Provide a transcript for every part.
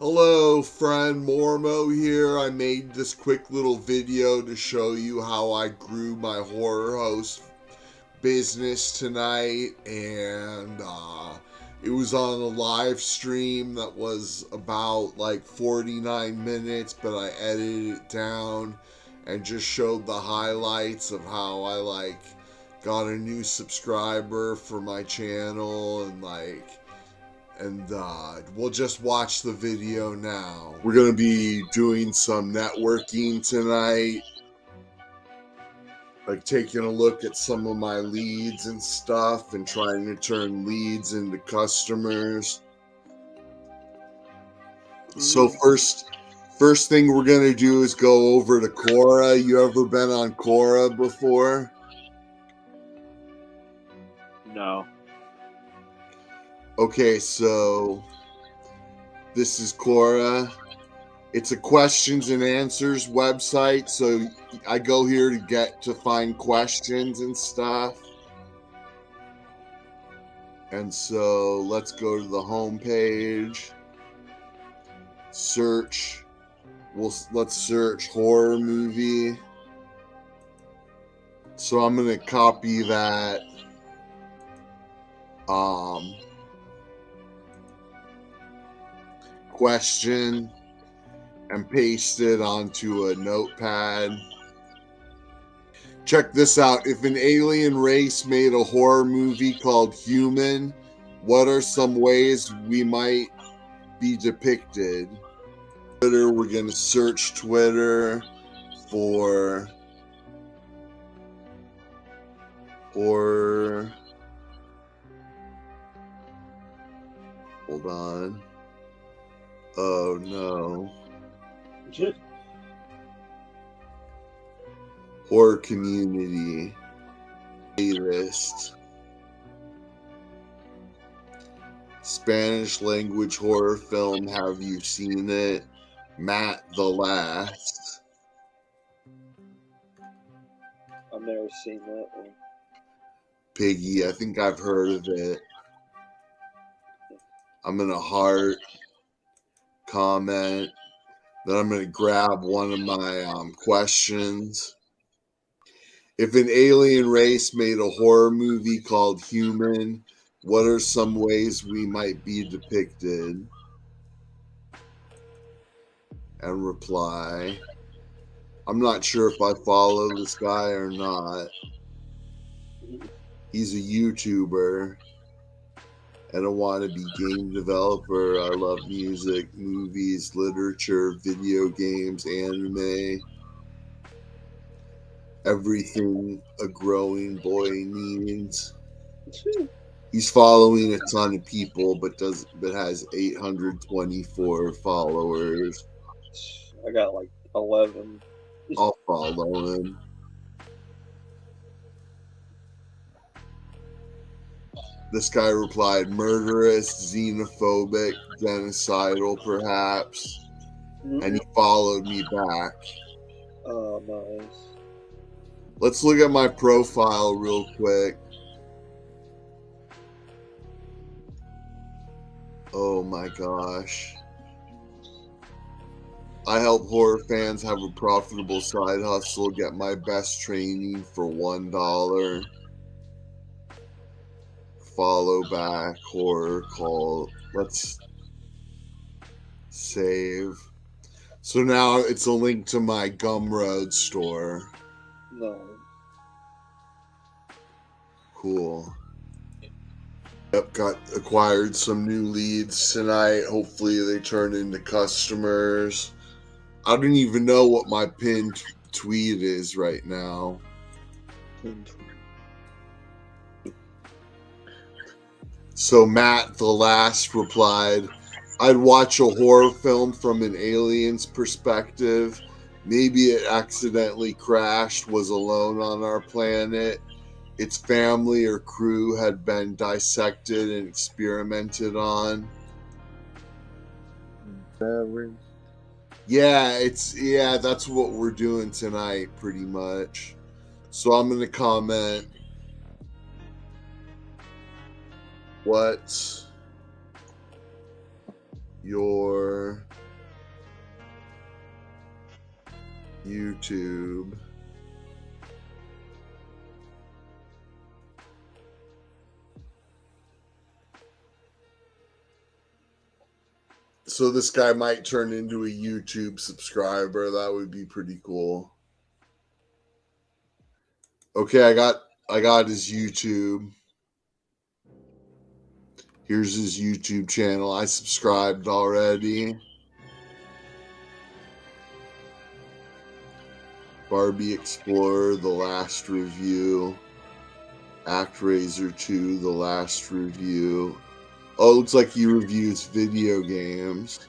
Hello friend, Mormo here. I made this quick little video to show you how I grew my horror host business tonight, and it was on a live stream that was about like 49 minutes, but I edited it down and just showed the highlights of how I got a new subscriber for my channel, and we'll just watch the video now. We're going to be doing some networking tonight, like taking a look at some of my leads and stuff and trying to turn leads into customers. So first thing we're going to do is go over to Quora. You ever been on Quora before? No. Okay, so this is Quora. It's a questions and answers website, so I go here to find questions and stuff. And so let's go to the home page. Search. Let's search horror movie. So I'm gonna copy that question and paste it onto a notepad. Check this out. If an alien race made a horror movie called Human, what are some ways we might be depicted? Twitter, we're going to search Twitter for horror. Hold on. Oh no. Horror community playlist. Spanish language horror film. Have you seen it? Matt the Last. I've never seen that one. Piggy, I think I've heard of it. I'm gonna heart, comment, then I'm gonna grab one of my questions. If an alien race made a horror movie called Human, what are some ways we might be depicted? And reply. I'm not sure if I follow this guy or not. He's a YouTuber. I don't want to be game developer. I love music, movies, literature, video games, anime. Everything a growing boy needs. He's following a ton of people, but has 824 followers. I got like 11. I'll follow him. This guy replied, murderous, xenophobic, genocidal, perhaps. And he followed me back. Oh, nice. Let's look at my profile real quick. Oh my gosh. I help horror fans have a profitable side hustle, get my best training for $1. Follow back, horror call. Let's save. So now it's a link to my Gumroad store. No. Cool. Yep, acquired some new leads tonight. Hopefully they turn into customers. I don't even know what my pinned tweet is right now. So Matt the Last replied, I'd watch a horror film from an alien's perspective. Maybe it accidentally crashed, was alone on our planet. Its family or crew had been dissected and experimented on. Yeah, that's what we're doing tonight, pretty much. So I'm gonna comment, what's your YouTube. So this guy might turn into a YouTube subscriber. That would be pretty cool. Okay, I got his YouTube. Here's his YouTube channel. I subscribed already. Barbie Explorer, the last review. ActRaiser 2, the last review. Oh, it looks like he reviews video games.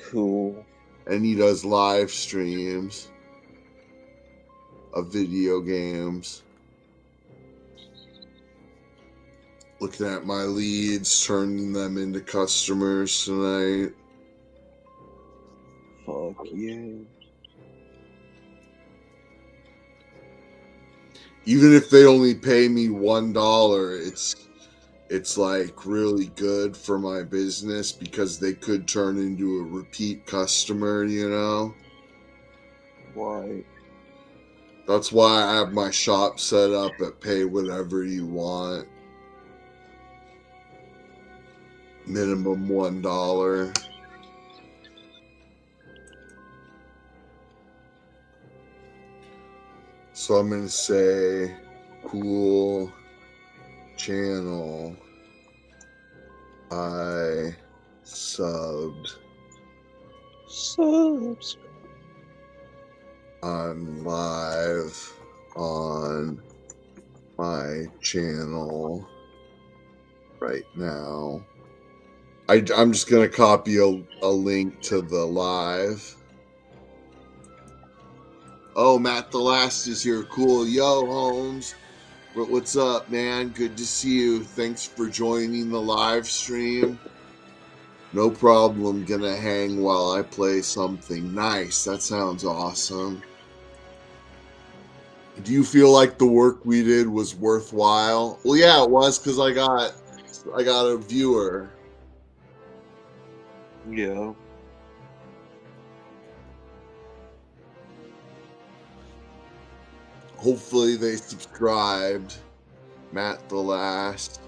Cool. And he does live streams of video games. Looking at my leads, turning them into customers tonight. Fuck yeah. Even if they only pay me $1, it's like really good for my business because they could turn into a repeat customer, you know? Right. That's why I have my shop set up at pay whatever you want. Minimum $1. So I'm going to say cool channel. I subbed. Subscribe. I'm live on my channel right now. I'm just going to copy a link to the live. Oh, Matt the Last is here. Cool. Yo, Holmes. What's up, man? Good to see you. Thanks for joining the live stream. No problem. Gonna hang while I play something. Nice. That sounds awesome. Do you feel like the work we did was worthwhile? Well, yeah, it was because I got a viewer. Yeah. Hopefully they subscribed. Matt the Last.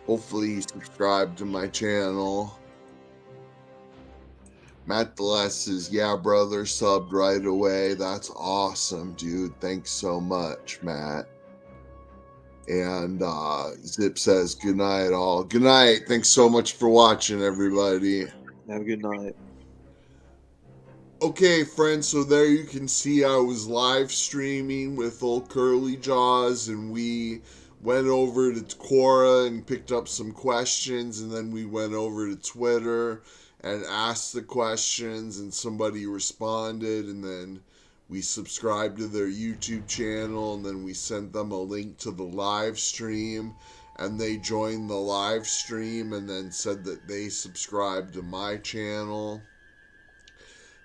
Hopefully he subscribed to my channel. Matt the Last says, yeah, brother, subbed right away. That's awesome, dude. Thanks so much, Matt. And Zip says, good night, all. Good night. Thanks so much for watching, everybody. Have a good night. Okay, friends, so there you can see I was live streaming with old Curly Jaws, and we went over to Quora and picked up some questions, and then we went over to Twitter and asked the questions, and somebody responded, and then we subscribed to their YouTube channel, and then we sent them a link to the live stream, and they joined the live stream and then said that they subscribed to my channel.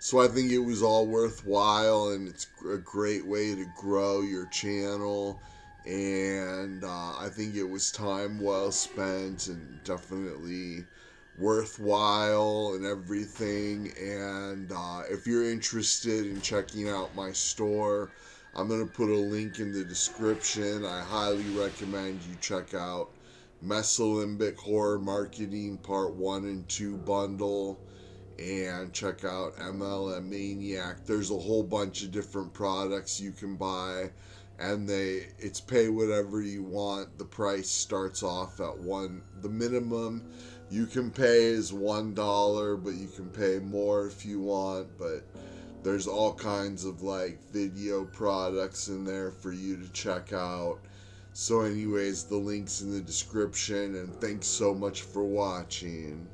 So I think it was all worthwhile, and it's a great way to grow your channel. And I think it was time well spent and definitely worthwhile and everything. And if you're interested in checking out my store, I'm going to put a link in the description. I highly recommend you check out Mesolimbic Horror Marketing Part 1 and 2 bundle. And check out MLM Maniac. There's a whole bunch of different products you can buy, and it's pay whatever you want. The price starts off at the minimum you can pay is $1, but you can pay more if you want. But there's all kinds of like video products in there for you to check out. So anyways, the link's in the description, and thanks so much for watching.